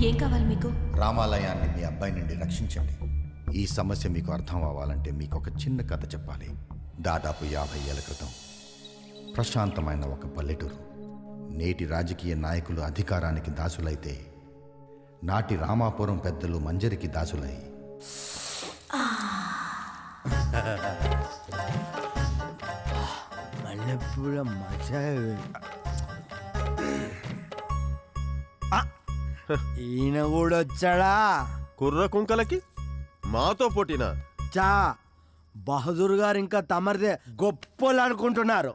ఏం కావాలి మీకు? రామాలయాన్ని మీ అబ్బాయి నుండి రక్షించండి. ఈ సమస్య మీకు అర్థం అవ్వాలంటే మీకు ఒక చిన్న కథ చెప్పాలి. దాదాపు 50 ఏళ్ల క్రితం ప్రశాంతమైన ఒక పల్లెటూరు. నేటి రాజకీయ నాయకులు అధికారానికి దాసులైతే నాటి రామాపురం పెద్దలు మంజరికి దాసులై ఈయన కూడా వచ్చాడా? కుర్ర కుంకలకి మాతో పోటీనా? చా బహదూర్ గారు ఇంకా తమరిదే గొప్పలు అనుకుంటున్నారు.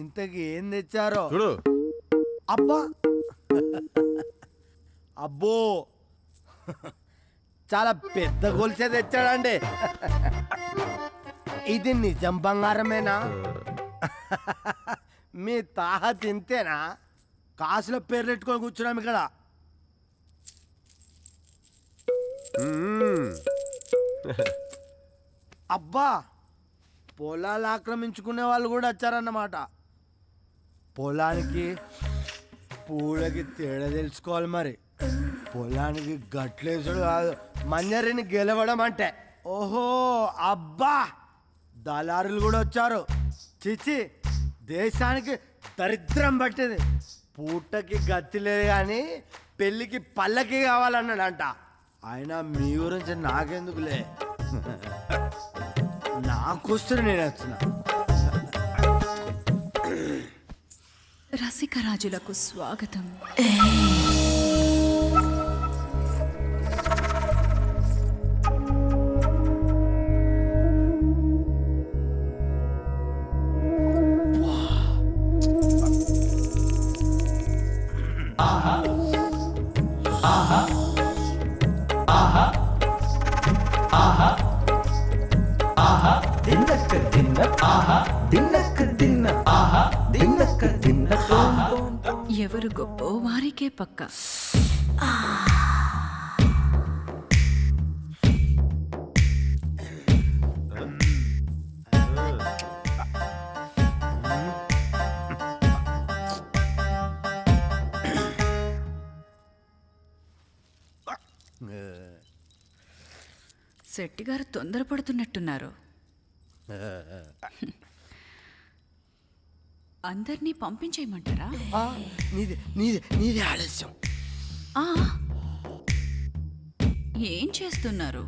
ఇంతకి ఏం తెచ్చారో చూడు. అబ్బా అబ్బో చాలా పెద్ద గొలుసే తెచ్చాడండి. ఇది నిజం బంగారమేనా? మీ తాహ తింతేనా? కాసుల పేర్లు పెట్టుకొని కూర్చున్నాం ఇక్కడ. అబ్బా పొలాలు ఆక్రమించుకునే వాళ్ళు కూడా వచ్చారన్నమాట. పొలానికి పూలకి తేడా తెలుసుకోవాలి మరి. పొలానికి గట్లేసుడు కాదు, మంజరిని గెలవడం అంటే. ఓహో అబ్బా దళారులు కూడా వచ్చారు. చిచి దేశానికి దరిద్రం పట్టింది. పూటకి గతి లేదు కానీ పెళ్ళికి పల్లకి కావాలన్నాడంట. అయినా మీ గురించి నాకెందుకులే, నాకొస్తే నేను వచ్చిన. రసిక రాజులకు స్వాగతం. ఎవరు గొప్ప వారికే పక్క. శెట్టి గారు తొందరపడుతున్నట్టున్నారు. అందరినీ పంపించేయమంటారా? నీది ఆలస్యం. ఏం చేస్తున్నారు?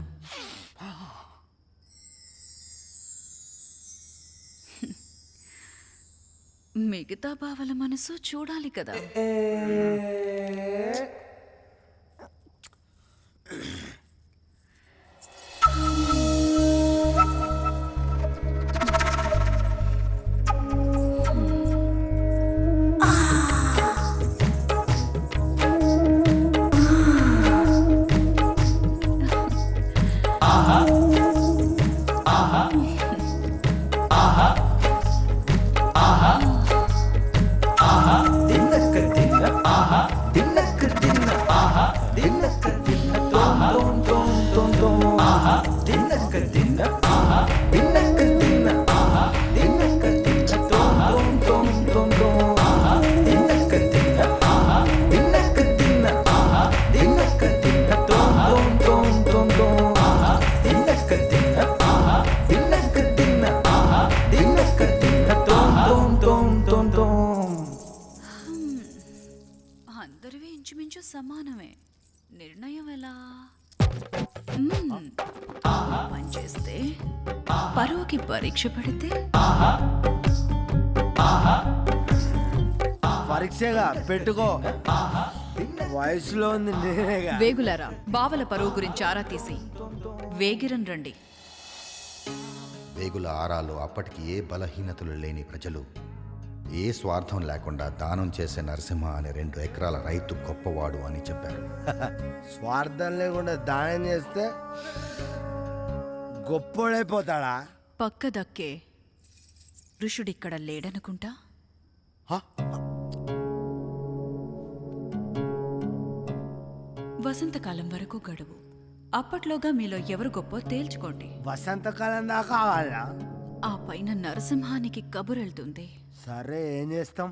మిగతా బావల మనసు చూడాలి కదా. అందరివి ఇంచుమించు సమానమే. నిర్ణయం ఎలా? పనిచేస్తే పరువుకి పరీక్ష పెడితే పరీక్షగా పెట్టుకో. వయసులో ఉంది నేనేగా. వేగులారా, బావల పరువు గురించి ఆరా తీసి వేగిరన్ రండి. వేగుల ఆరాలో అప్పటికి ఏ బలహీనతలు లేని ప్రజలు ఏ స్వార్థం లేకుండా దానం చేసే నరసింహ అనే 2 ఎకరాల రైతు గొప్పవాడు అని చెప్పారు. స్వార్థం లేకుండా దానం చేస్తే గొప్పోడైపోతాడా? పక్క దక్కే ఋషుడిక్కడ లేడనుకుంటా. వసంతకాలం వరకు గడువు. అప్పట్లోగా మీలో ఎవరు గొప్ప తేల్చుకోండి. వసంతకాలం దాకా కావాలా? ఆ పైన నరసింహానికి కబురెళ్తుంది. సరే ఏం చేస్తాం?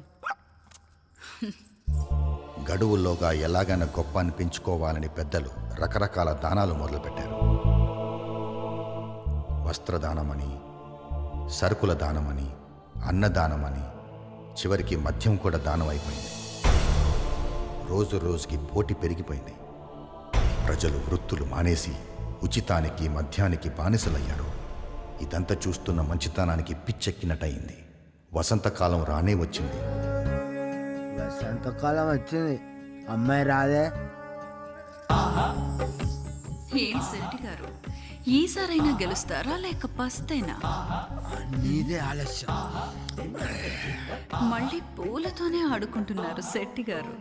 గడువుల్లోగా ఎలాగైనా గొప్పని పెంచుకోవాలని పెద్దలు రకరకాల దానాలు మొదలుపెట్టారు. వస్త్రదానమని, సరుకుల దానమని, అన్నదానమని, చివరికి మద్యం కూడా దానం అయిపోయింది. రోజు రోజుకి పోటీ పెరిగిపోయింది. ప్రజలు వృత్తులు మానేసి ఉచితానికి మద్యానికి బానిసలయ్యారు. ఇదంతా చూస్తున్న మంచితనానికి పిచ్చెక్కినట్టయింది. వసంతకాలం రానే వచ్చింది. వసంతకాలం వచ్చింది, అమ్మాయి రాదే. ఏం శెట్టి గారు, ఈసారైనా గెలుస్తారా లేక పస్తేనా? నీదే ఆలస్యం. మళ్ళీ పూలతోనే ఆడుకుంటున్నారు శెట్టి గారు.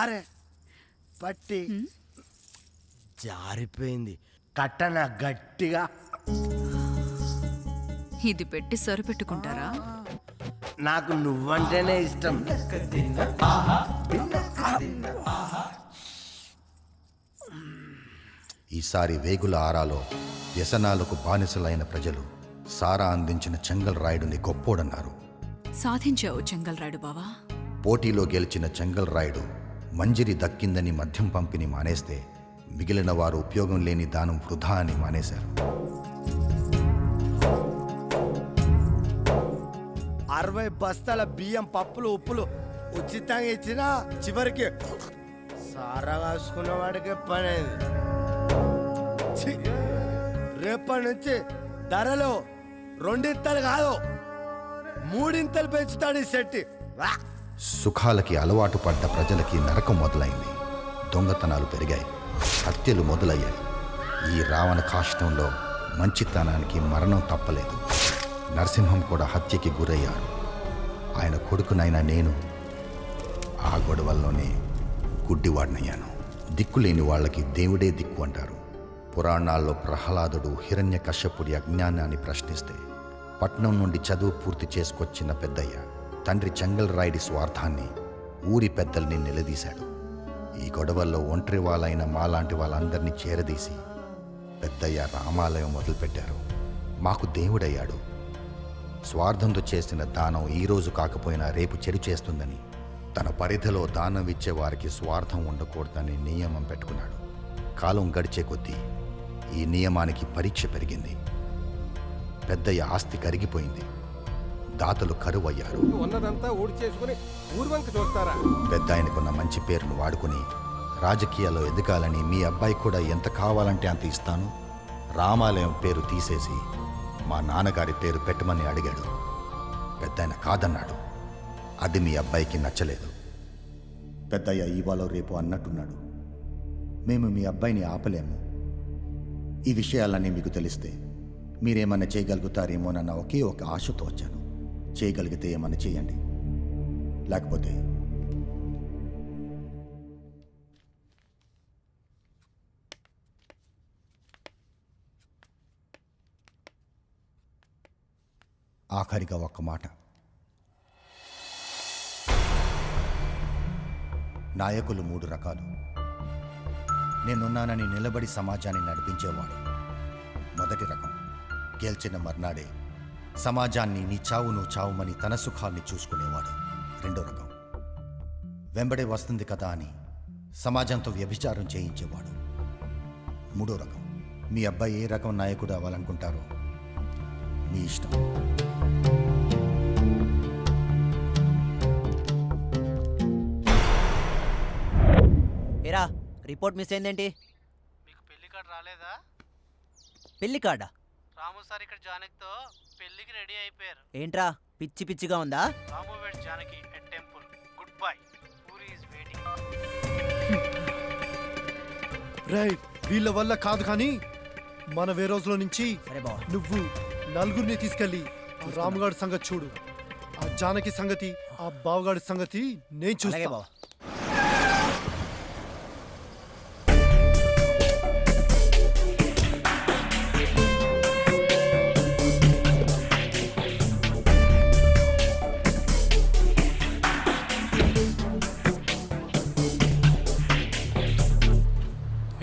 అరే పట్టి జారిపోయింది. కట్టన గట్టిగా. ఇది పెట్టి సరిపెట్టుకుంటారా? నాకు నువ్వంటేనే ఇష్టం. ఈసారి వేగుల ఆరాలో వ్యసనాలకు బానిసలైన ప్రజలు సారా అందించిన చెంగల్ రాయుడుని గొప్పోడన్నారు. సాధించావు చెంగల్ రాయుడు బావా. పోటీలో గెలిచిన చెంగల్ రాయుడు మంజిరి దక్కిందని మద్యం పంపిణీ మానేస్తే మిగిలిన వారు ఉపయోగం లేని దానం వృధా అని మానేశారు. 60 బస్తాల బియ్యం, పప్పులు, ఉప్పులు ఉచితంగా ఇచ్చినా చివరికి సారా కాసుకున్న వాడికి పనేది. రేపటి నుంచి ధరలు 2 ఇంతలు కాదు 3 ఇంతలు పెంచుతాడు ఈ శెట్టి. సుఖాలకి అలవాటు పడ్డ ప్రజలకి నరకం మొదలైంది. దొంగతనాలు పెరిగాయి, హత్యలు మొదలయ్యాయి. ఈ రావణ కాష్టంలో మంచితనానికి మరణం తప్పలేదు. నరసింహం కూడా హత్యకి గురయ్యారు. ఆయన కొడుకునైనా నేను ఆ గొడవల్లోనే గుడ్డివాడినయ్యాను. దిక్కులేని వాళ్ళకి దేవుడే దిక్కు అంటారు. పురాణాల్లో ప్రహ్లాదుడు హిరణ్యకశ్యపుడి అజ్ఞానాన్ని ప్రశ్నిస్తే పట్నం నుండి చదువు పూర్తి చేసుకొచ్చిన పెద్దయ్య తండ్రి చెంగల్ రాయుడి స్వార్థాన్ని, ఊరి పెద్దల్ని నిలదీశాడు. ఈ గొడవల్లో ఒంటరి వాళ్ళైన మాలాంటి వాళ్ళందరినీ చేరదీసి పెద్దయ్య రామాలయం మొదలుపెట్టారు. మాకు దేవుడయ్యాడు. స్వార్థంతో చేసిన దానం ఈరోజు కాకపోయినా రేపు చెడు చేస్తుందని, తన పరిధిలో దానం ఇచ్చే వారికి స్వార్థం ఉండకూడదని నియమం పెట్టుకున్నాడు. కాలం గడిచే కొద్దీ ఈ నియమానికి పరీక్ష పెరిగింది. పెద్దయ్య ఆస్తి కరిగిపోయింది. దాతలు కరువయ్యారు. ఉన్నదంతా ఊడి చేసుకుని ఊర్వంక చూస్తారా? పెద్ద ఆయనకున్న మంచి పేరును వాడుకుని రాజకీయాల్లో ఎదగాలని మీ అబ్బాయి కూడా ఎంత కావాలంటే అంత ఇస్తాను, రామాలయం పేరు తీసేసి మా నాన్నగారి పేరు పెట్టమని అడిగాడు. పెద్దాయన కాదన్నాడు. అది మీ అబ్బాయికి నచ్చలేదు. పెద్దయ్య ఇవాళ రేపు అన్నట్టున్నాడు. మేము మీ అబ్బాయిని ఆపలేము. ఈ విషయాలన్నీ మీకు తెలిస్తే మీరేమన్నా చేయగలుగుతారేమోనన్న ఒకే ఒక ఆశతో వచ్చాను. చేయగలిగితే ఏమన్నా చేయండి, లేకపోతే ఆఖరిగా ఒక్క మాట. నాయకులు 3 రకాలు. నేనున్నానని నిలబడి సమాజాన్ని నడిపించేవాడు మొదటి రకం. గెలిచిన మర్నాడే సమాజాన్ని నీ చావు నువ్వు చావుమని తన సుఖాన్ని చూసుకునేవాడు రెండో రకం. వెంబడే వస్తుంది కదా అని సమాజంతో వ్యభిచారం చేయించేవాడు మూడో రకం. మీ అబ్బాయి ఏ రకం నాయకుడు అవ్వాలనుకుంటారో మీ ఇష్టం. ఏరా రిపోర్ట్ మిస్ అయిందేంటి? మీకు పెళ్లి కార్డు రాలేదా? పెళ్లి కార్డా? రాము సార్ ఇక్కడ జానకితో పెళ్లికి రెడీ అయిపోయారు. ఏంట్రా పిచ్చి పిచ్చిగా ఉందా? రాము వెడ్ Janaki at temple. Good bye. Puri is waiting. రేయ్, వీళ్ళ వల్ల కాదు కానీ మన వేరోజులో నుంచి సరే బావ, నువ్వు నలుగురిని తీసుకెళ్ళి రాముగాడి సంగతి చూడు. ఆ జానకి సంగతి, ఆ బావగాడి సంగతి నేను అలాగే చూస్తా. బావ.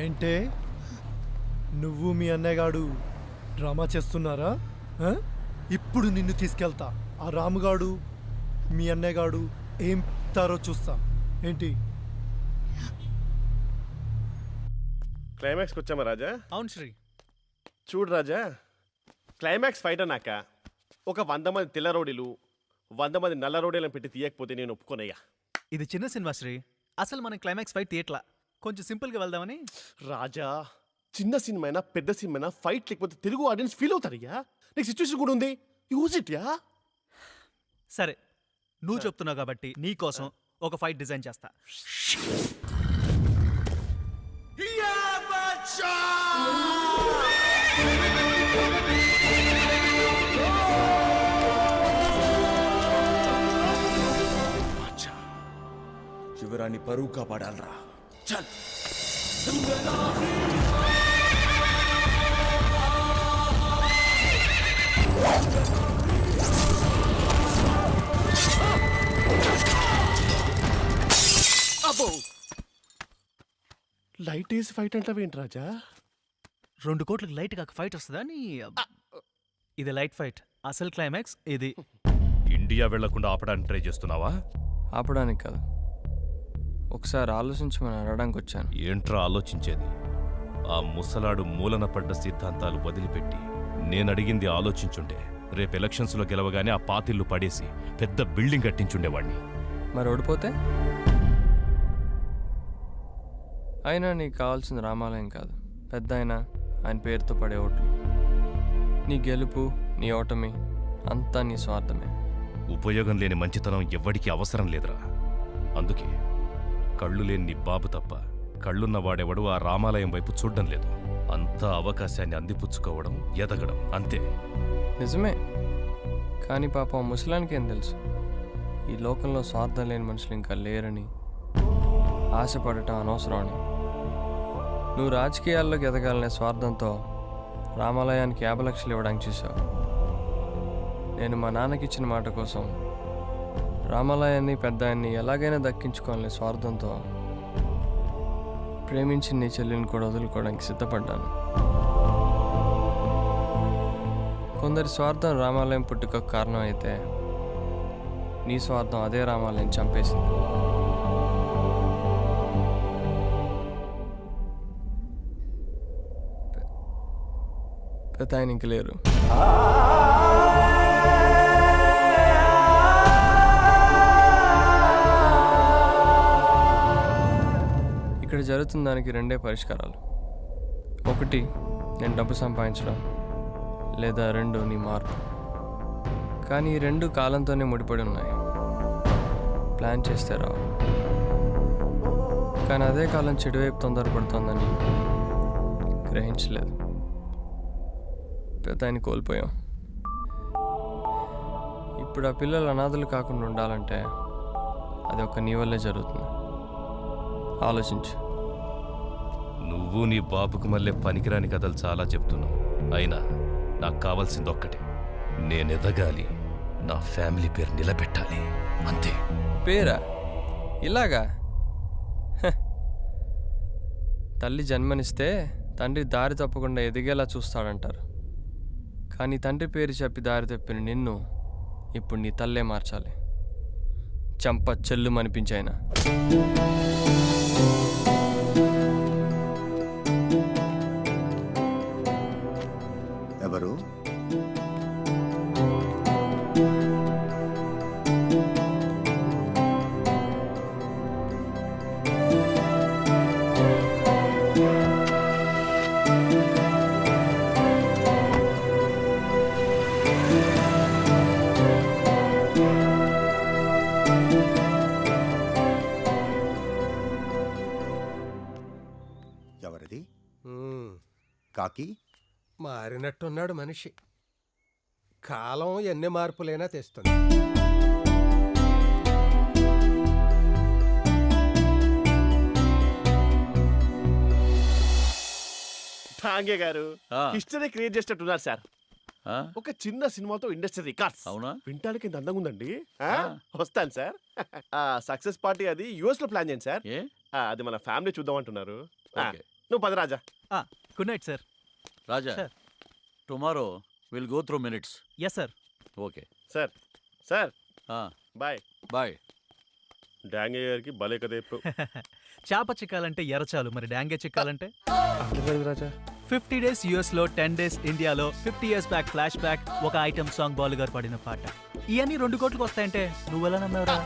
ఏంటే నువ్వు మీ అన్నయ్యగాడు డ్రామా చేస్తున్నారా? ఇప్పుడు నిన్ను తీసుకెళ్తా. ఆ రాముగాడు మీ అన్నయ్యగాడు ఏం తారో చూస్తా. ఏంటి? క్లైమాక్స్కి వచ్చామా రాజా? అవును శ్రీ. చూడు రాజా, క్లైమాక్స్ ఫైట్ అన్నాక ఒక 100 మంది తెల్ల రౌడీలు 100 మంది నల్ల రౌడీలను పెట్టి తీయకపోతే నేను ఒప్పుకోనయ్యా. ఇది చిన్న సినిమా శ్రీ, అసలు మనం క్లైమాక్స్ ఫైట్ తీయట్లా, కొంచెం సింపుల్గా వెళ్దామని. రాజా, చిన్న సినిమా అయినా పెద్ద సినిమా అయినా ఫైట్ లేకపోతే తెలుగు ఆడియన్స్ ఫీల్ అవుతారయ్యా. నీకు సిచ్యువేషన్ కూడా ఉంది, యూజ్ ఇట్ యా. సరే, నువ్వు చెప్తున్నావు కాబట్టి నీ కోసం ఒక ఫైట్ డిజైన్ చేస్తా. శివరాన్ని పరువు కాపాడాలరా. చల్. అబ్బో, లైట్ వేసి ఫైట్ అంటావేంటి రాజా? 2 కోట్లకు లైట్ కాక ఫైట్ వస్తుందా నీ? ఇది లైట్ ఫైట్, అసలు క్లైమాక్స్ ఇది. ఇండియా వెళ్లకుండా ఆపడానికి ట్రై చేస్తున్నావా? ఆపడానికి కాదు, ఒకసారి ఆలోచించమని అడగడానికి వచ్చాను. ఏంట్రా ఆలోచించేది? ఆ ముసలాడు మూలన పడ్డ సిద్ధాంతాలు వదిలిపెట్టి నేనడిగింది ఆలోచించుంటే రేపు ఎలక్షన్స్లో గెలవగానే ఆ పాతిళ్ళు పడేసి పెద్ద బిల్డింగ్ కట్టించుండేవాణ్ణి. మరి ఓడిపోతే? అయినా నీకు కావాల్సిన రామాలయం కాదు, పెద్ద ఆయన పేరుతో పడే ఓట్లు. నీ గెలుపు, నీ ఓటమి అంతా నీ స్వార్థమే. ఉపయోగం లేని మంచితనం ఎవ్వడికి అవసరం లేదురా. అందుకే కళ్ళు లేని నీ బాబు తప్ప కళ్ళున్నవాడెవడు ఆ రామాలయం వైపు చూడ్డం లేదు. అంతా అవకాశాన్ని అందిపుచ్చుకోవడం, ఎదగడం అంతే. నిజమే, కానీ పాపం ముసలానికి ఏం తెలుసు ఈ లోకంలో స్వార్థం లేని మనుషులు ఇంకా లేరని, ఆశపడటం అనవసరం అని. నువ్వు రాజకీయాల్లోకి ఎదగాలనే స్వార్థంతో రామాలయానికి 50 లక్షలు ఇవ్వడానికి చూసావు. నేను మా నాన్నకి ఇచ్చిన మాట కోసం రామాలయాన్ని, పెద్ద ఆయన్ని ఎలాగైనా దక్కించుకోవాలనే స్వార్థంతో ప్రేమించిన నీ చెల్లిని కూడా వదులుకోవడానికి సిద్ధపడ్డాను. కొందరి స్వార్థం రామాలయం పుట్టుకకు కారణం అయితే నీ స్వార్థం అదే రామాలయం చంపేసింది. పెద్ద ఆయన ఇంక లేరు. ఇక్కడ జరుగుతున్న దానికి 2 పరిష్కారాలు. 1 నేను డబ్బు సంపాదించడం, లేదా 2 నీ మార్పు. కానీ ఈ 2 కాలంతోనే ముడిపడి ఉన్నాయి. ప్లాన్ చేస్తే రావు. కానీ అదే కాలం చెడువైపు తొందరపడుతోందని గ్రహించలేదు. పెద్ద ఆయన కోల్పోయాం. ఇప్పుడు ఆ పిల్లలు అనాథలు కాకుండా ఉండాలంటే అది ఒక నీ వల్లే జరుగుతుంది. ఆలోచించు. నువ్వు నీ బాబుకు మళ్ళీ పనికిరాని కథలు చాలా చెప్తున్నావు. అయినా నాకు కావాల్సింది ఒక్కటే, నేను ఎదగాలి, నా ఫ్యామిలీ పేరు నిలబెట్టాలి, అంతే. పేరా? ఇలాగా? తల్లి జన్మనిస్తే తండ్రి దారి తప్పకుండా ఎదిగేలా చూస్తాడంటారు. కానీ తండ్రి పేరు చెప్పి దారి తప్పిన నిన్ను ఇప్పుడు నీ తల్లే మార్చాలి. చంప చెల్లుమనిపించాయినా. ఎవరు? ఎవరిది? కాకి మారినట్టున్నాడు మనిషి. కాలం ఎన్ని మార్పులైనా తెస్తుంది. ఠాంగే గారు హిస్టరీ క్రియేట్ చేసేటట్టున్నారు సార్. ఒక చిన్న సినిమాతో ఇండస్ట్రీ రికార్డ్స్. అవునా? వింటానికి ఎంత అందంగా ఉందండి. వస్తాను సార్. సక్సెస్ పార్టీ అది US లో ప్లాన్ చేయండి సార్. అది మన ఫ్యామిలీ చూద్దాం అంటున్నారు. నువ్వు పద Raja. Good night sir. Raja, tomorrow will go through minutes. Yes sir. Okay sir. Sir bye bye. Dange గారికి భలే కథ చెప్పు. చేప చిక్కాలంటే ఎరచాలు, మరి డాంగే చిక్కాలంటే 50 days యుఎస్లో 10 days ఇండియాలో 50 years బ్యాక్ ఫ్లాష్ బ్యాక్ ఒక ఐటమ్ సాంగ్ బాలు గారు పాడిన పాట. ఇవన్నీ 2 కోట్లకు వస్తాయంటే నువ్వెలా నమ్మేవరా?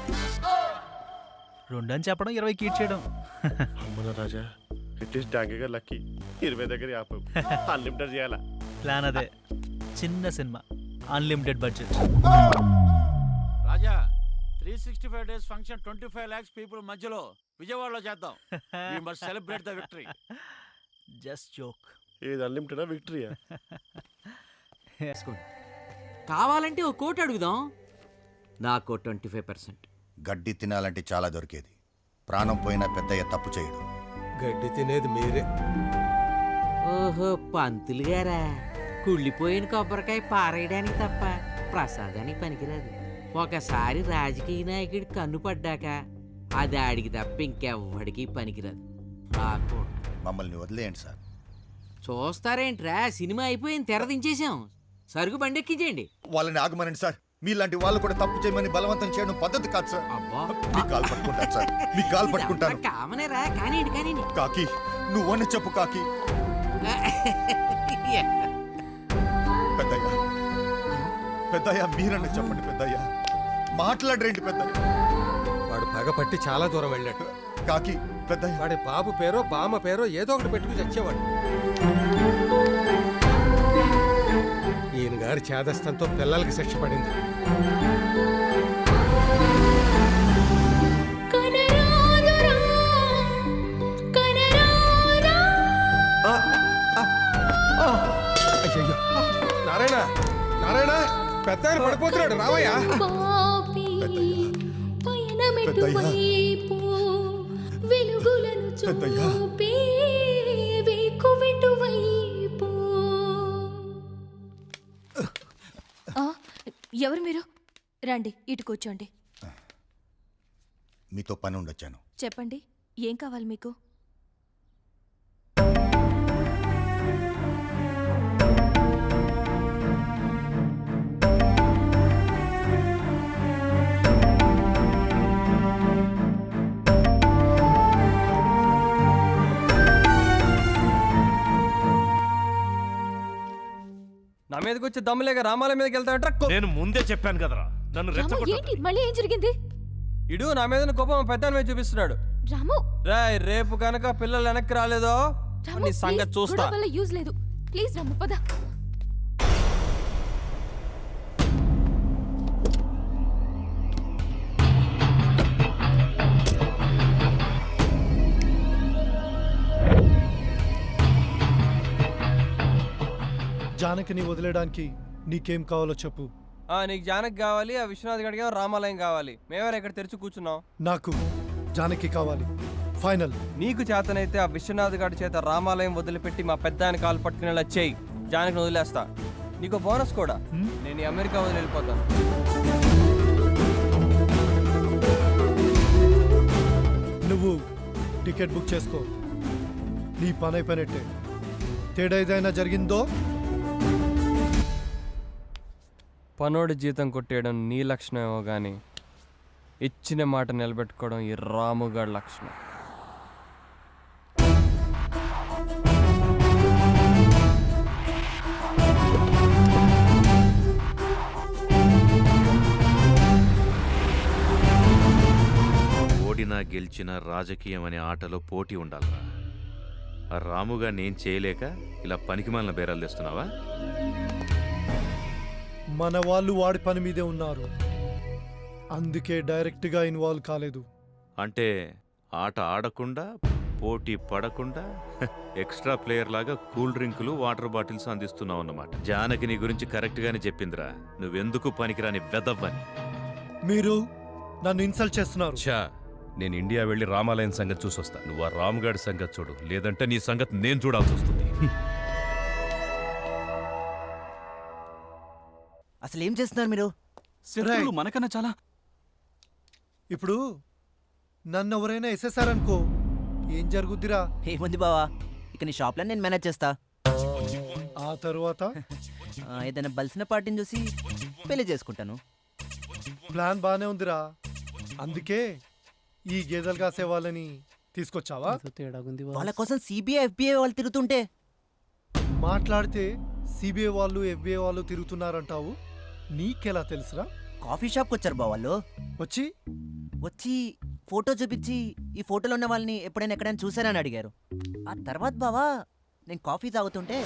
2 అని చెప్పడం 20 కీట్ చేయడం. అమ్మన రాజా, ఇట్ డాంగే గారు లక్కీ. 20 దగ్గర ఆపు. అన్లిమిటెడ్ చేయాలా? ప్లాన్ అదే. చిన్న సినిమా, unlimited budget. Raja 365 days function 25 lakhs people మధ్యలో విజయవాడలో చేద్దాం. We must celebrate the victory. Just joke. ఇది అన్లిమిటెడా విక్టరీయా? కావాలంటే ఓ కోట్ అడుగుదాం. నాకు 25%. గడ్డి తినాలంటే చాలా దొరికేది. ప్రాణం పోయినా పెద్దయ్య తప్పు చేయడు. గడ్డి తినేది మీరే. ఓహో, పంతులు గారా. కుళ్ళిపోయిన కొబ్బరికాయ పారేయడానికి తప్ప ప్రసాదానికి పనికిరాదు. ఒకసారి రాజకీయ నాయకుడి కన్ను పడ్డాక అది ఆడికి తప్ప ఇంకెవ్వడికి పనికిరాదు. మమ్మల్ని వదిలేయండి సార్. చూస్తారేంట్రా, సినిమా అయిపోయింది, తెర దించేసాం. సరుకు బండెక్కించేయండి. వాళ్ళని ఆగమనండి సార్. మీలాంటి వాళ్ళు కూడా తప్పు చేయమని బలవంతం చేయడం పద్ధతి కాదు సార్. మీ కాలు పట్టుకుంటాను సార్, మీ కాలు పట్టుకుంటాను. కామనేరా, కానివ్వండి. కాకి నువ్వని చెప్పు కాకి. పెద్దయ్య, పెద్దయ్య మీరన్నా చెప్పండి పెద్దయ్య. మాట్లాడరేంటి పెద్దయ్య? వాడు పగ పట్టి చాలా దూరం వెళ్ళాడు. కాకి పెద్దయ్య. వాడి బాబు పేరో బామ్మ పేరో ఏదో ఒకటి పెట్టుకుని చచ్చేవాడు. ఈయన గారి చేదస్తంతో పిల్లలకి శిక్ష పడింది. అయ్యయ్యో. నారాయణ, నారాయణ, పెద్ద ఆయన పడిపోతున్నాడు, రావయ్యా. ఎవరు మీరు? రండి, ఇటు కూర్చోండి. మీతో పని ఉండొచ్చాను. చెప్పండి, ఏం కావాలి మీకు? నా మీదకి వచ్చి దమ్ములేక రామాలయం మీదకి వెళ్తాడంట. నేను ముందే చెప్పాను కదరా, నన్ను ఏంటి మళ్ళీ ఏం జరిగింది? ఇడు నా మీద కోపం పెద్ద మీద చూపిస్తున్నాడు. రాము, రాయ్, రేపు కనుక పిల్లలు వెనక్కి రాలేదో నీ సంగతి చూస్తా. యూజ్ లేదు, ప్లీజ్ రాము పద. జానకిని వదిలేయడానికి నీకేం కావాలో చెప్పు. నీకు జానకి కావాలి, ఆ విశ్వనాథ్ గడికి రామాలయం కావాలి. మేమెవరు ఇక్కడ తెరిచి కూర్చున్నాం. నాకు జానకి కావాలి, ఫైనల్. నీకు చేతనైతే ఆ విశ్వనాథ్ గడి చేత రామాలయం వదిలిపెట్టి మా పెద్ద ఆయన కాలు పట్టుకునేలా చేయి. జానకిని వదిలేస్తా. నీకు బోనస్ కూడా, నేను ఈ అమెరికా వదిలి వెళ్ళిపోతాను. నువ్వు టికెట్ బుక్ చేసుకో. నీ పని అయిపోయినట్టే. తేడా ఏదైనా జరిగిందో పనోడి జీతం కొట్టేయడం నీ లక్షణమేమో కానీ ఇచ్చిన మాట నిలబెట్టుకోవడం ఈ రాముగాడి లక్షణం. ఓడినా గెలిచిన రాజకీయం అనే ఆటలో పోటీ ఉండాలరా. ఆ రాముగా నేను చేయలేక ఇలా పనికిమాలిన బేరాలు తెస్తున్నావా? మన వాళ్ళు వాడి పని మీదే ఉన్నారు, అందుకే డైరెక్ట్గా ఇన్వాల్వ్ కాలేదు. అంటే ఆట ఆడకుండా పోటీ పడకుండా ఎక్స్ట్రా ప్లేయర్ లాగా కూల్ డ్రింకులు వాటర్ బాటిల్స్ అందిస్తున్నావు అన్నమాట. జానకి నీ గురించి కరెక్ట్గానే చెప్పిందిరా, నువ్వెందుకు పనికిరాని వెదవ్వని. మీరు నన్ను ఇన్సల్ట్ చేస్తున్నారు. ఛా, నేను ఇండియా వెళ్ళి రామాలయం సంగతి చూసొస్తా. నువ్వు ఆ రాముగాడి సంగతి చూడు, లేదంటే నీ సంగతి నేను చూడాల్సి వస్తుంది. అసలు ఏం చేస్తున్నారు మీరు? శత్రువులు మనకన్నా చాలా. ఇప్పుడు నన్ను ఎవరైనా వేసేసారనుకో ఏం జరుగుద్దిరా? ఏముంది బావా, ఇక నీ షాప్లో నేను మేనేజ్ చేస్తా. ఆ తర్వాత ఏదైనా బలిసిన పార్టీని చూసి పెళ్లి చేసుకుంటాను. ప్లాన్ బానే ఉందిరా. అందుకే ఈ గేదెలు కాసే వాళ్ళని తీసుకొచ్చావా? వాళ్ళ కోసం సిబిఐ ఎఫ్బిఐ వాళ్ళు తిరుగుతుంటే మాట్లాడితే సిబిఐ వాళ్ళు ఎఫ్బిఐ వాళ్ళు తిరుగుతున్నారంటావు. నీకెలా తెలుసురా? కాఫీ షాప్కి వచ్చారు బా వాళ్ళు. వచ్చి ఫోటో చూపించి ఈ ఫోటోలో ఉన్న వాళ్ళని ఎప్పుడైనా ఎక్కడైనా చూసారని అడిగారు. ఆ తర్వాత బావా నేను కాఫీ తాగుతుంటే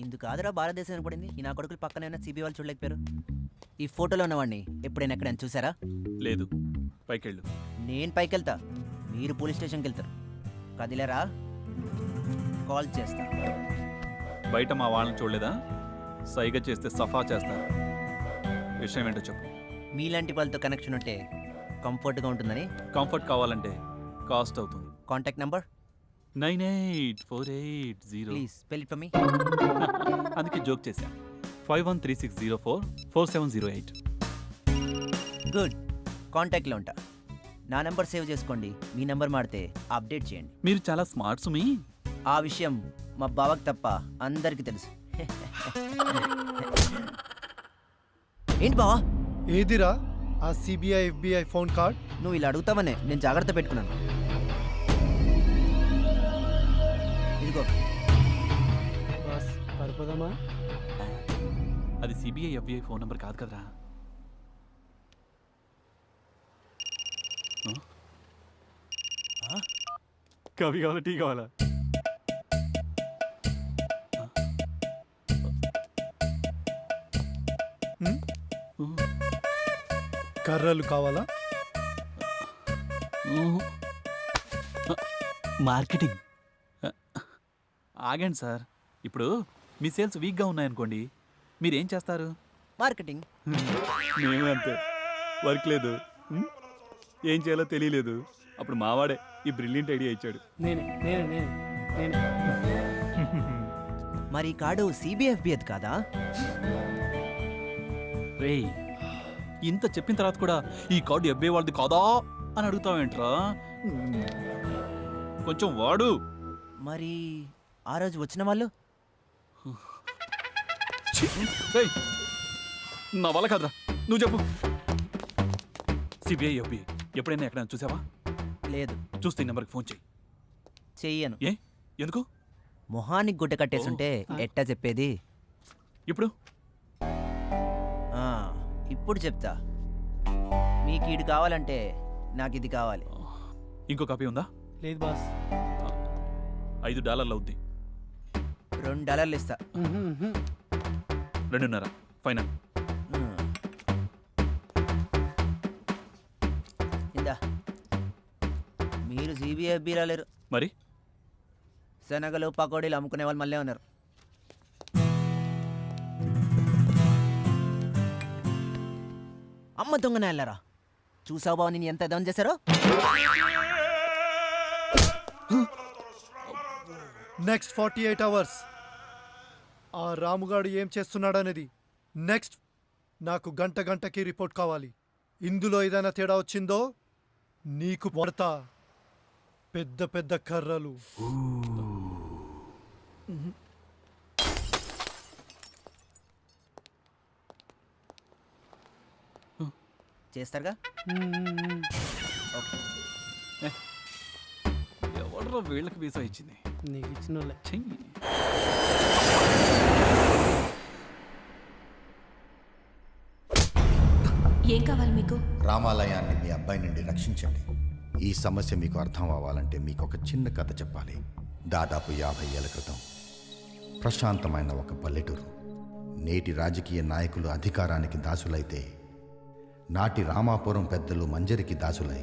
ఇందుకు ఆదరా భారతదేశానికి పడింది. ఈ నా కొడుకులు పక్కనే ఉన్న సిబిఐ వాళ్ళు చూడలేకపోయారు. ఈ ఫోటోలో ఉన్నవాడిని ఎప్పుడైనా ఎక్కడైనా చూసారా? లేదు, పైకెళ్ళు. నేను పైకి వెళ్తా, మీరు పోలీస్ స్టేషన్కి వెళ్తారు. కదిలేరా? కాల్ చేస్తా. బయట మా వాళ్ళని చూడలేదా? సైగ చేస్తే సఫా చేస్తారు. విషయం ఏంటో చెప్పు. మీలాంటి వాళ్ళతో కనెక్షన్ ఉంటే కంఫర్ట్గా ఉంటుందని. కంఫర్ట్ కావాలంటే కాస్ట్ అవుతుంది. Contact number 984880. Please spell it for me. అందుకే జోక్ చేశా. 5136044708. గుడ్, కాంటాక్ట్లో ఉంటా. నా నంబర్ సేవ్ చేసుకోండి. మీ నంబర్ మాడితే అప్డేట్ చేయండి. మీరు చాలా స్మార్ట్ సుమి. ఆ విషయం మా బావకు తప్ప అందరికీ తెలుసు. ఏంటి బావా? ఏదిరా ఆ సిబిఐ ఎఫ్బిఐ ఫోన్ కార్డ్? నువ్వు ఇలా అడుగుతావనే నేను జాగ్రత్త పెట్టుకున్నాను. ఇదిగో. అది సిబిఐ ఎఫ్బిఐ ఫోన్ నంబర్ కాదు కదరా. కాఫీ కావాలా, టీ కావాలా? కర్రలు కావాలా? మార్కెటింగ్. ఆగండి సార్. ఇప్పుడు మీ సేల్స్ వీక్గా ఉన్నాయనుకోండి, మీరేం చేస్తారు? మార్కెటింగ్. మేము అంతే. వర్క్ లేదు, ఏం చేయాలో తెలియలేదు. అప్పుడు మావాడే ఈ బ్రిలియంట్ ఐడియా ఇచ్చాడు. మరి ఈ కార్డు సిబిఎఫ్బి కాదా? రేయ్, ఇంత చెప్పిన తర్వాత కూడా ఈ కార్డు ఎఫ్బిఐ వాళ్ళది కాదా అని అడుగుతావేంట్రా? కొంచెం వాడు. మరి ఆ రోజు వచ్చిన వాళ్ళు? రేయ్, నా వల్ల కాదురా, నువ్వు చెప్పు. సిబిఐ ఎఫ్బిఐ ఎప్పుడైనా ఎక్కడైనా చూసావా? లేదు. చూస్తే ఈ నెంబర్కి ఫోన్ చెయ్యను. ఏ ఎందుకు? మొహానికి గుడ్డ కట్టేసుంటే ఎట్టా చెప్పేది? ఇప్పుడు ఇప్పుడు చెప్తా. మీకు ఇది కావాలంటే నాకు ఇది కావాలి. ఇంకో కాపీ ఉందా? లేదు బాస్. $5 అవుద్ది. $2 ఇస్తా. 2.5 ఫైనల్. ఇందా. మీరు సిబిఎఫ్బి రాలేరు. మరి శనగలు పకోడీలు అమ్ముకునే వాళ్ళు మళ్ళీ ఉన్నారు. అమ్మ దొంగన వెళ్ళారా? చూసావు బావ నేను ఎంత దొంగ చేశారో? నెక్స్ట్ 48 అవర్స్ ఆ రాముగాడు ఏం చేస్తున్నాడనేది నెక్స్ట్ నాకు గంటకి రిపోర్ట్ కావాలి. ఇందులో ఏదైనా తేడా వచ్చిందో నీకు పడతా పెద్ద పెద్ద కర్రలు. చేస్తారుగా? ఎవడో వీళ్ళకి వీసా ఇచ్చింది? నీకు ఇచ్చిన చెయ్యి. ఏం కావాలి మీకు? రామాలయాన్ని మీ అబ్బాయి నుండి రక్షించండి. ఈ సమస్య మీకు అర్థం అవ్వాలంటే మీకు ఒక చిన్న కథ చెప్పాలి. దాదాపు 50 ఏళ్ల క్రితం ప్రశాంతమైన ఒక పల్లెటూరు. నేటి రాజకీయ నాయకులు అధికారానికి దాసులైతే నాటి రామాపురం పెద్దలు మంజరికి దాసులై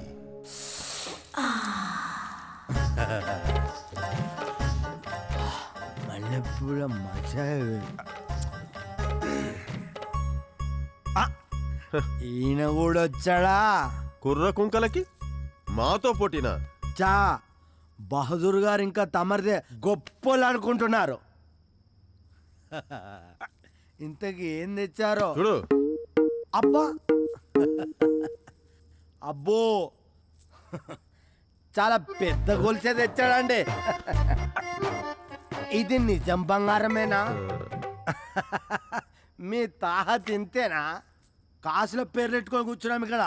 ఈయన కూడా వచ్చాడా? కుర్ర కుంకలకి మాతో పోటీనా? చా బహదూర్ గారు ఇంకా తమరిదే గొప్పలు అనుకుంటున్నారు. ఇంతకి ఏం తెచ్చారో చూడు. అబ్బా అబ్బో చాలా పెద్ద గొలుసే తెచ్చాడండి. ఇది నిజం బంగారమేనా? మీ తాహ తింతేనా? కాసులో పేర్లు పెట్టుకొని కూర్చున్నాం ఇక్కడ.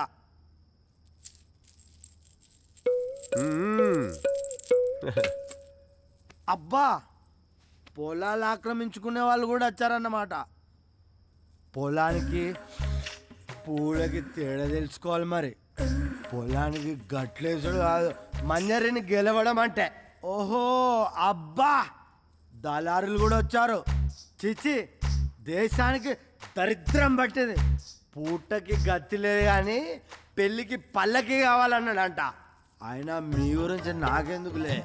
అబ్బా, పొలాలు ఆక్రమించుకునే వాళ్ళు కూడా వచ్చారన్నమాట. పొలానికి పూలకి తేడా తెలుసుకోవాలి మరి. పొలానికి గట్లేసుడు కాదు, మంజరిని గెలవడం అంటే. ఓహో అబ్బా, దళారులు కూడా వచ్చారు. చిచి, దేశానికి దరిద్రం పట్టింది. పూటకి గతి లేదు కానీ పెళ్ళికి పల్లకి కావాలన్నాడంట. అయినా మీ గురించి నాకెందుకులే,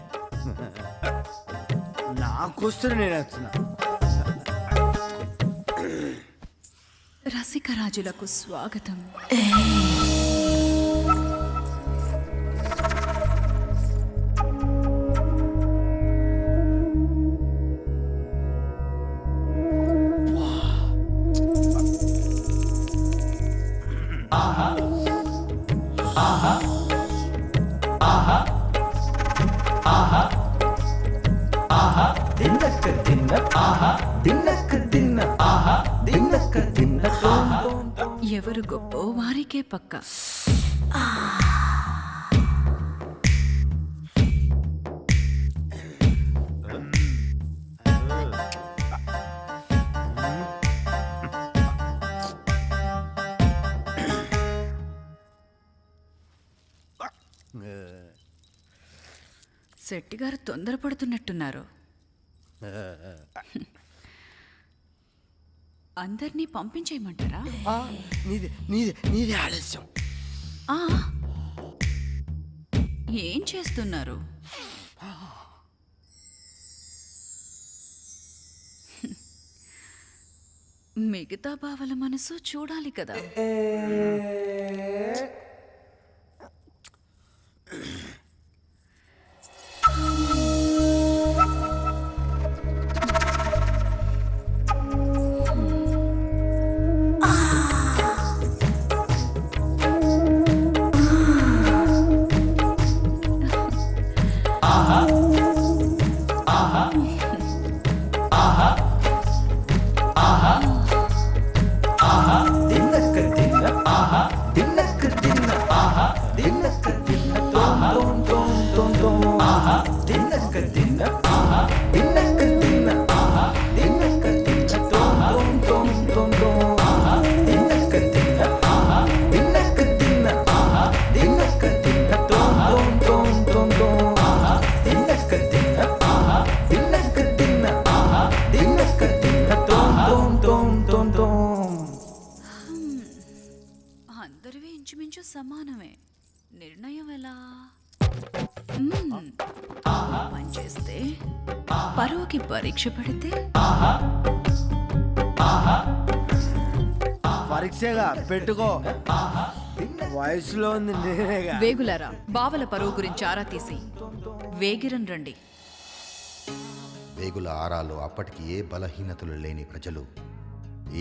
నాకొస్తే నేను వచ్చిన. రసికరాజులకు స్వాగతం. ఎవరు గొప్ప వారికే పక్క. శెట్టి గారు తొందరపడుతున్నట్టున్నారు. అందరినీ పంపించేయమంటారా? నీది ఆలస్యం. ఆ, ఏం చేస్తున్నారు? మిగతా బావల మనసు చూడాలి కదా. అందరివి ఇంచుమించు సమానమే. నిర్ణయం ఎలా? పనిచేస్తే పరువుకి పరీక్ష పెడితే పరీక్షగా పెట్టుకో, వయసులో ఉంది నేనేగా. వేగులారా, బావల పరువు గురించి ఆరా తీసి వేగిరన్ రండి. వేగుల ఆరాలో అప్పటికి ఏ బలహీనతలు లేని ప్రజలు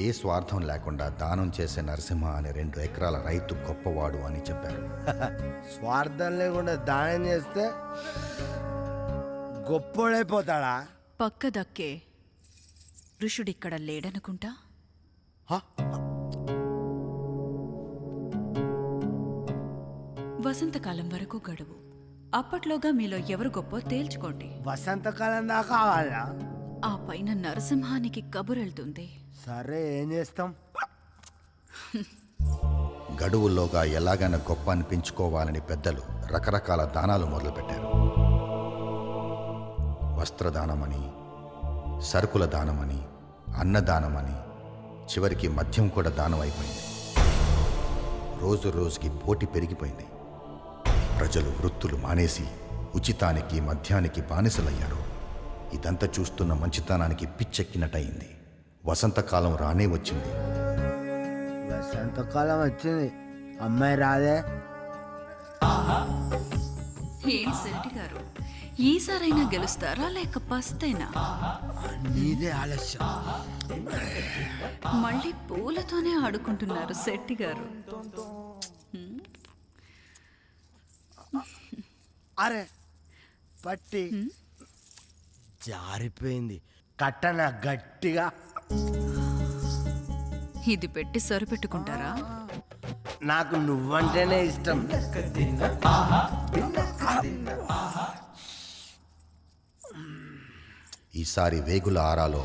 ఏ స్వార్థం లేకుండా దానం చేసే నరసింహ అనే 2 ఎకరాల రైతు గొప్పవాడు అని చెప్పారు. స్వార్థం లేకుండా దానం చేస్తే గొప్పోడైపోతాడా? పక్క దక్కే ఋషుడిక్కడ లేడనుకుంటా. వసంతకాలం వరకు గడువు. అప్పట్లోగా మీలో ఎవరు గొప్ప తేల్చుకోండి. వసంతకాలం దాకా కావాలా? ఆ పైన నరసింహానికి కబురెళ్తుంది. సరే, ఏం చేస్తాం? గడువుల్లోగా ఎలాగైనా గొప్ప అనిపించుకోవాలని పెద్దలు రకరకాల దానాలు మొదలుపెట్టారు. వస్త్రదానమని, సరుకుల దానమని, అన్నదానమని, చివరికి మద్యం కూడా దానం అయిపోయింది. రోజు రోజుకి పోటీ పెరిగిపోయింది. ప్రజలు వృత్తులు మానేసి ఉచితానికి మద్యానికి బానిసలయ్యారు. ఇదంతా చూస్తున్న మంచితనానికి పిచ్చెక్కినట్టయింది. వసంతకాలం రానే వచ్చింది. వసంతకాలం వచ్చింది, అమ్మాయి రాదే. ఏం శెట్టి గారు, ఈసారైనా గెలుస్తారా లేక పస్తేనా? నీదే ఆలస్యం. మళ్ళీ పూలతోనే ఆడుకుంటున్నారు శెట్టి గారు. అరే పట్టి జారిపోయింది కట్టన గట్టిగా. ఇది పెట్టి సరిపెట్టుకుంటారా? నాకు నువ్వంటేనే ఇష్టం. ఈసారి వేగుల ఆరాలో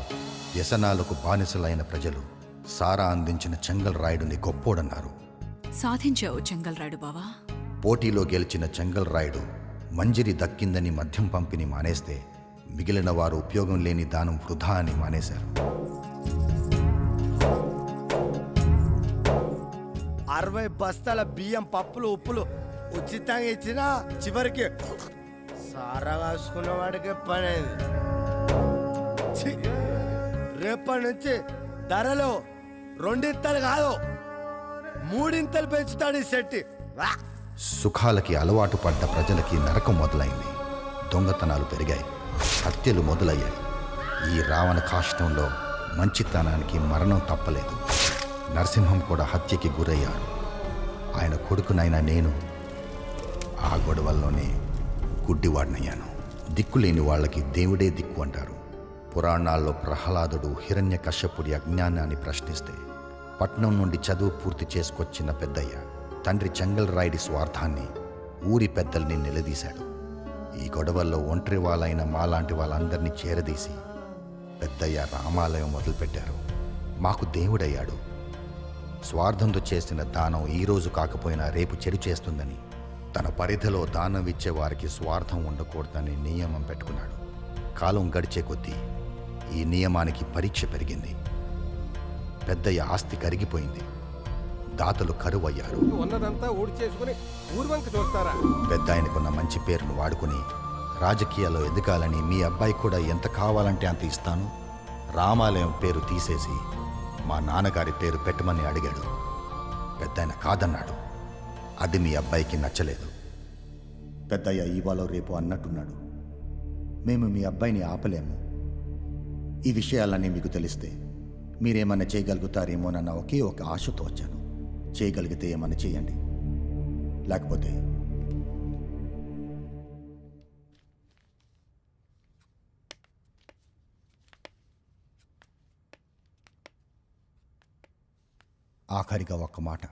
వ్యసనాలకు బానిసలైన ప్రజలు సారా అందించిన చెంగల్ రాయుడుని గొప్పోడన్నారు. సాధించావు చెంగల్ రాయుడు బావా. పోటీలో గెలిచిన చెంగల్ రాయుడు మంజిరి దక్కిందని మద్యం పంపిణీ మానేస్తే మిగిలిన వారు ఉపయోగం లేని దానం వృధా అని మానేశారు. 60 బస్తాల బియ్యం పప్పులు ఉప్పులు ఉచితంగా ఇచ్చినా చివరికి సారా కాసుకున్న వాడికి పనేది. రేపటి నుంచి ధరలు 2 కాదు 3 పెంచుతాడు ఈ శెట్టి. సుఖాలకి అలవాటు పడ్డ ప్రజలకి నరకం మొదలైంది. దొంగతనాలు పెరిగాయి, హత్యలు మొదలయ్యాయి. ఈ రావణ కాష్టంలో మంచితనానికి మరణం తప్పలేదు. నరసింహం కూడా హత్యకి గురయ్యారు. ఆయన కొడుకునైనా నేను ఆ గొడవల్లోనే గుడ్డివాడినయ్యాను. దిక్కులేని వాళ్ళకి దేవుడే దిక్కు అంటారు. పురాణాల్లో ప్రహ్లాదుడు హిరణ్య కశ్యపుడి అజ్ఞానాన్ని ప్రశ్నిస్తే పట్నం నుండి చదువు పూర్తి చేసుకొచ్చిన పెద్దయ్య తండ్రి చెంగల్ రాయుడి స్వార్థాన్ని ఊరి పెద్దల్ని నిలదీశాడు. ఈ గొడవల్లో ఒంటరి వాళ్ళైన మాలాంటి వాళ్ళందరినీ చేరదీసి పెద్దయ్య రామాలయం మొదలుపెట్టారు. మాకు దేవుడయ్యాడు. స్వార్థంతో చేసిన దానం ఈరోజు కాకపోయినా రేపు చెడు చేస్తుందని, తన పరిధిలో దానం ఇచ్చే వారికి స్వార్థం ఉండకూడదని నియమం పెట్టుకున్నాడు. కాలం గడిచే కొద్దీ ఈ నియమానికి పరీక్ష పెరిగింది. పెద్దయ్య ఆస్తి కరిగిపోయింది. దాతలు కరువయ్యారు. ఉన్నదంతా ఊడి చేసుకుని ఊర్వంక చూస్తారా? పెద్ద ఆయనకున్న మంచి పేరును వాడుకుని రాజకీయాల్లో ఎదగాలని మీ అబ్బాయి కూడా ఎంత కావాలంటే అంత ఇస్తాను, రామాలయం పేరు తీసేసి మా నాన్నగారి పేరు పెట్టమని అడిగాడు. పెద్దాయన కాదన్నాడు. అది మీ అబ్బాయికి నచ్చలేదు. పెద్దయ్య ఇవాళ రేపు అన్నట్టున్నాడు. మేము మీ అబ్బాయిని ఆపలేము. ఈ విషయాలన్నీ మీకు తెలిస్తే మీరేమన్నా చేయగలుగుతారేమోనన్న ఒకే ఒక ఆశతో వచ్చాను. చేయగలిగితే ఏమన్నా చేయండి, లేకపోతే ఆఖరిగా ఒక్క మాట.